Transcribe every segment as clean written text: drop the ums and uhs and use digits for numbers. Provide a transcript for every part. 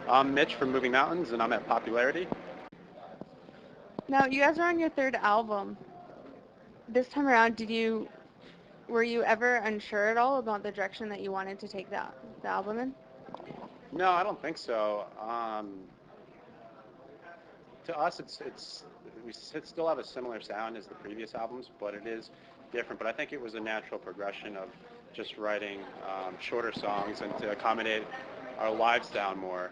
I'm Mitch from Moving Mountains, and I'm at Popularity. Now, you guys are on your third album. This time around, were you ever unsure at all about the direction that you wanted to take the album in? No, I don't think so. To us, still have a similar sound as the previous albums, but it is different. But I think it was a natural progression of just writing shorter songs and to accommodate our live sound more,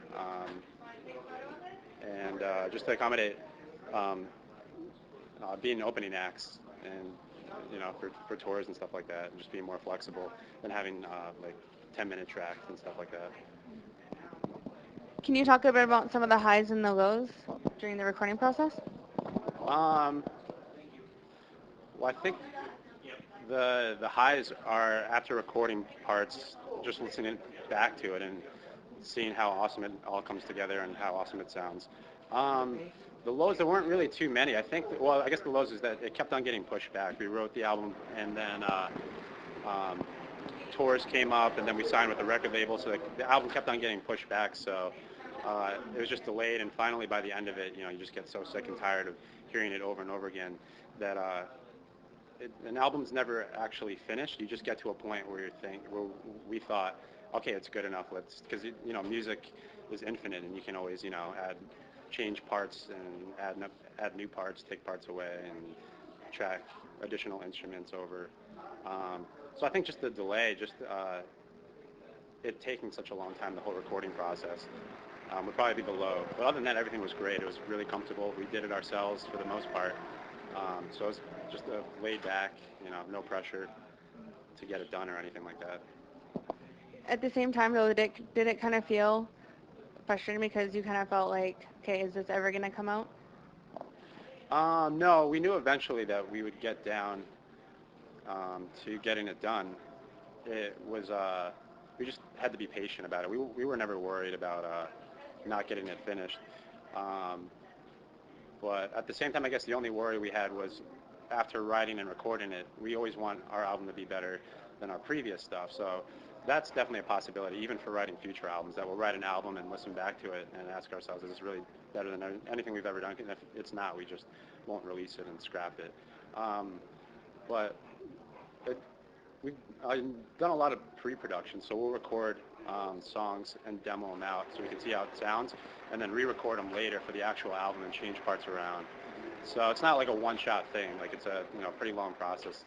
and just to accommodate um, being opening acts and for tours and stuff like that, and just being more flexible than having like 10-minute tracks and stuff like that. Can you talk a bit about some of the highs and the lows during the recording process? Um, well, I think the highs are after recording parts, just listening back to it and seeing how awesome it all comes together and how awesome it sounds. Um, the lows, there weren't really too many. I think, well, I guess the lows is that it kept on getting pushed back. We wrote the album and then um, tours came up and then we signed with the record label, so the album kept on getting pushed back. So it was just delayed, and finally by the end of it, you just get so sick and tired of hearing it over and over again that an album's never actually finished. You just get to a point where we thought, okay, it's good enough. Let's, because music is infinite, and you can always change parts and add new parts, take parts away, and track additional instruments over. So I think just the delay, just it taking such a long time, the whole recording process, would probably be the low. But other than that, everything was great. It was really comfortable. We did it ourselves for the most part. So it was just a laid back, no pressure to get it done or anything like that. At the same time, though, did it kind of feel frustrating because you kind of felt like, okay, is this ever going to come out? No, we knew eventually that we would get down to getting it done. It was we just had to be patient about it. We were never worried about not getting it finished. Um, but at the same time, I guess the only worry we had was after writing and recording it, we always want our album to be better than our previous stuff. So that's definitely a possibility, even for writing future albums, that we'll write an album and listen back to it and ask ourselves, is this really better than anything we've ever done? And if it's not, we just won't release it and scrap it. But it, we've done a lot of pre-production, so we'll record songs and demo them out so we can see how it sounds, and then re-record them later for the actual album and change parts around. So it's not like a one-shot thing. Like it's a pretty long process,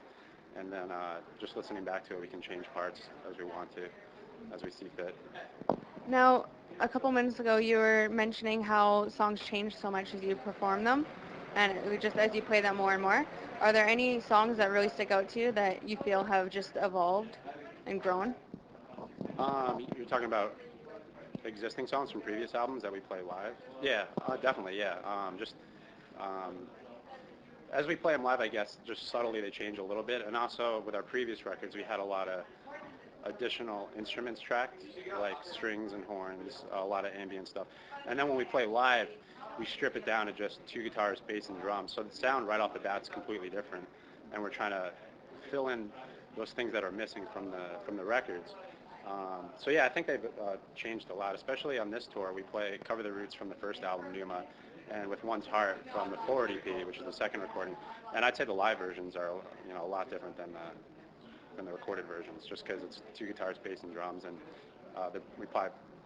and then just listening back to it, we can change parts as we want to, as we see fit. Now, a couple minutes ago, you were mentioning how songs change so much as you perform them, and just as you play them more and more. Are there any songs that really stick out to you that you feel have just evolved and grown? You're talking about existing songs from previous albums that we play live? Yeah, definitely. Yeah, just um, as we play them live, I guess just subtly they change a little bit. And also with our previous records, we had a lot of additional instruments tracked, like strings and horns, a lot of ambient stuff. And then when we play live, we strip it down to just two guitars, bass, and drums. So the sound right off the bat is completely different. And we're trying to fill in those things that are missing from the records. So yeah, I think they've changed a lot, especially on this tour. We play Cover the Roots from the first album, Numa, and With One's Heart from the Forward EP, which is the second recording. And I'd say the live versions are a lot different than the recorded versions, just because it's two guitars, bass, and drums, and we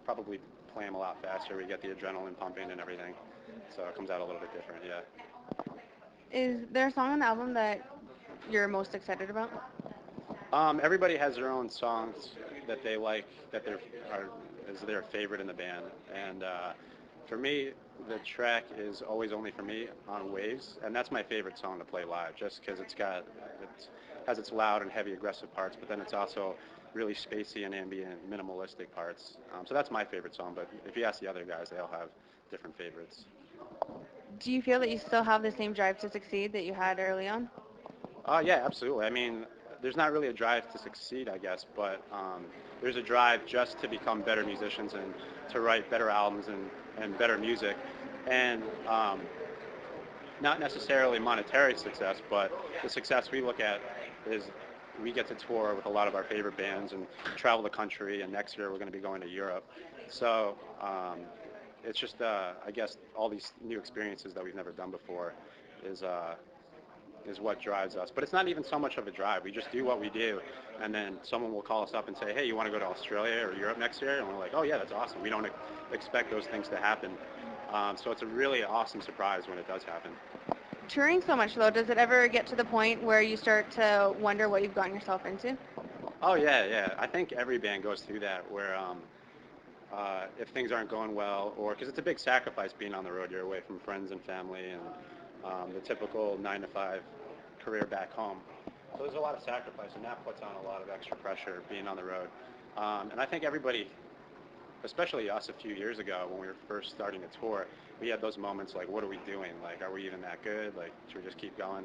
probably play them a lot faster. We get the adrenaline pumping and everything, so it comes out a little bit different. Yeah. Is there a song on the album that you're most excited about? Everybody has their own songs that they like, is their favorite in the band, and for me, the track is Always Only for Me on Waves, and that's my favorite song to play live, just because it has its loud and heavy aggressive parts, but then it's also really spacey and ambient, minimalistic parts. So that's my favorite song, but if you ask the other guys, they all have different favorites. Do you feel that you still have the same drive to succeed that you had early on? Yeah, absolutely. I mean, there's not really a drive to succeed, I guess, but there's a drive just to become better musicians and to write better albums and better music. And not necessarily monetary success, but the success we look at is we get to tour with a lot of our favorite bands and travel the country, and next year we're going to be going to Europe. So it's just I guess all these new experiences that we've never done before is is what drives us. But it's not even so much of a drive. We just do what we do, and then someone will call us up and say, hey, you want to go to Australia or Europe next year? And we're like, oh yeah, that's awesome. We don't expect those things to happen. So it's a really awesome surprise when it does happen. Touring so much though, does it ever get to the point where you start to wonder what you've gotten yourself into? Oh yeah, yeah. I think every band goes through that where if things aren't going well, or because it's a big sacrifice being on the road. You're away from friends and family and the typical 9 to 5 career back home. So there's a lot of sacrifice, and that puts on a lot of extra pressure being on the road. And I think everybody, especially us a few years ago when we were first starting to tour, we had those moments like, what are we doing? Like, are we even that good? Like, should we just keep going?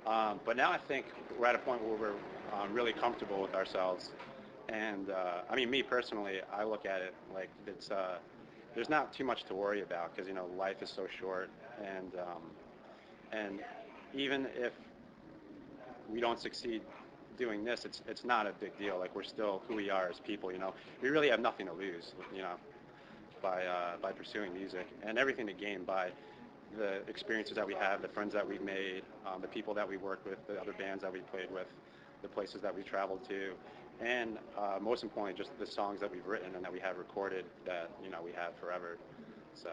But now I think we're at a point where we're really comfortable with ourselves. And I mean, me personally, I look at it like it's there's not too much to worry about because life is so short, and even if we don't succeed doing this, it's not a big deal. Like we're still who we are as people. We really have nothing to lose. By pursuing music, and everything to gain by the experiences that we have, the friends that we've made, the people that we work with, the other bands that we played with, the places that we traveled to, and most importantly, just the songs that we've written and that we have recorded that we have forever. So,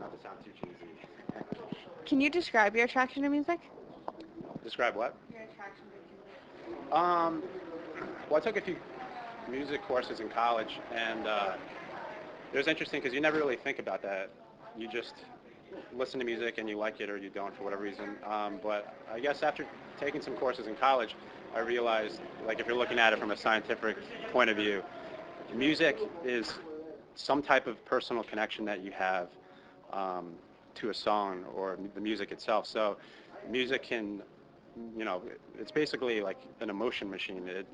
not to sound too cheesy. Can you describe your attraction to music? Describe what? Your attraction to music. Well, I took a few music courses in college, and it was interesting because you never really think about that. You just listen to music and you like it or you don't for whatever reason. But I guess after taking some courses in college, I realized, like if you're looking at it from a scientific point of view, music is some type of personal connection that you have to a song or the music itself. So music can, it's basically like an emotion machine. It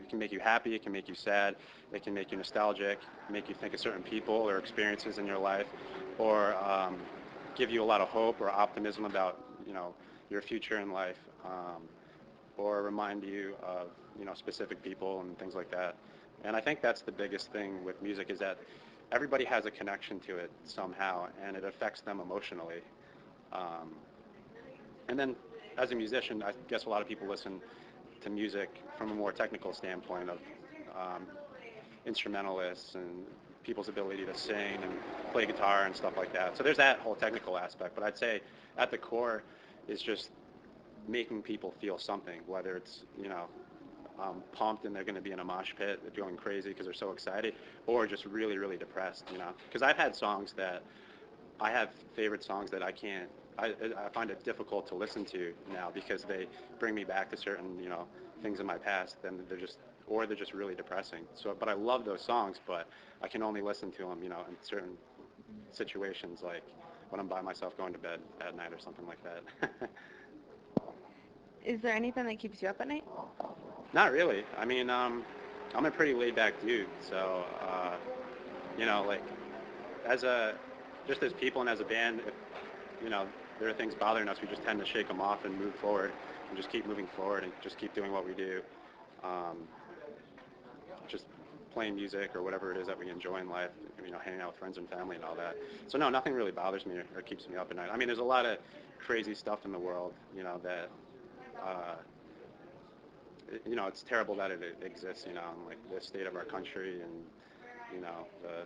can make you happy, it can make you sad, it can make you nostalgic, make you think of certain people or experiences in your life, or give you a lot of hope or optimism about, your future in life, or remind you of, specific people and things like that. And I think that's the biggest thing with music is that everybody has a connection to it somehow, and it affects them emotionally. And then as a musician, I guess a lot of people listen to music from a more technical standpoint of instrumentalists and people's ability to sing and play guitar and stuff like that. So there's that whole technical aspect, but I'd say at the core is just making people feel something, whether it's, pumped and they're going to be in a mosh pit, they're going crazy because they're so excited, or just really, really depressed, Because I've had songs that, I have favorite songs that I find it difficult to listen to now because they bring me back to certain, things in my past, and they're just really depressing. So, but I love those songs, but I can only listen to them, in certain situations, like when I'm by myself going to bed at night or something like that. Is there anything that keeps you up at night? Not really. I mean, I'm a pretty laid-back dude, so, like, just as people and as a band, if, there are things bothering us, we just tend to shake them off and move forward, and just keep moving forward and just keep doing what we do. Just playing music or whatever it is that we enjoy in life, hanging out with friends and family and all that. So no, nothing really bothers me or keeps me up at night. I mean, there's a lot of crazy stuff in the world, that, it's terrible that it exists, and like the state of our country and, the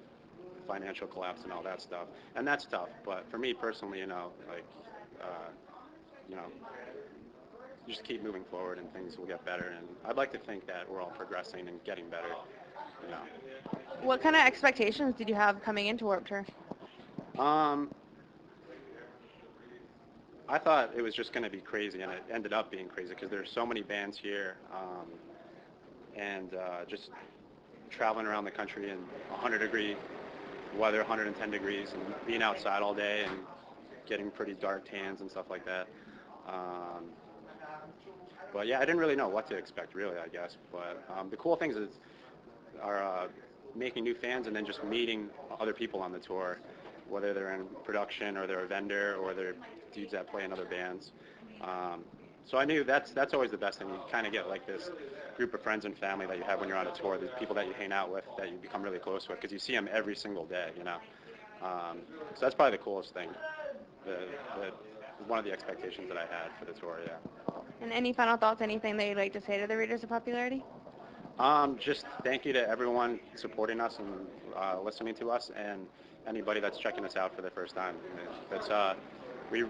financial collapse and all that stuff. And that's tough. But for me personally, just keep moving forward and things will get better. And I'd like to think that we're all progressing and getting better, What kind of expectations did you have coming into Warped Tour? I thought it was just going to be crazy, and it ended up being crazy because there's so many bands here, and just traveling around the country in 100-degree weather, 110 degrees, and being outside all day and getting pretty dark tans and stuff like that. But yeah, I didn't really know what to expect, really, I guess. But the cool things are making new fans and then just meeting other people on the tour, whether they're in production or they're a vendor or they're dudes that play in other bands. So I knew that's always the best thing. You kind of get like this group of friends and family that you have when you're on a tour, the people that you hang out with that you become really close with because you see them every single day, So that's probably the coolest thing. The one of the expectations that I had for the tour. Yeah. And any final thoughts, anything that you'd like to say to the Readers of Popularity? Just thank you to everyone supporting us and listening to us, and anybody that's checking us out for the first time. That's we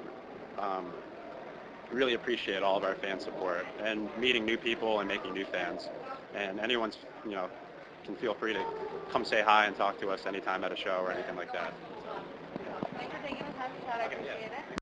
really appreciate all of our fan support and meeting new people and making new fans. And anyone's can feel free to come say hi and talk to us anytime at a show or anything like that. Thanks for taking the time to chat. I appreciate it.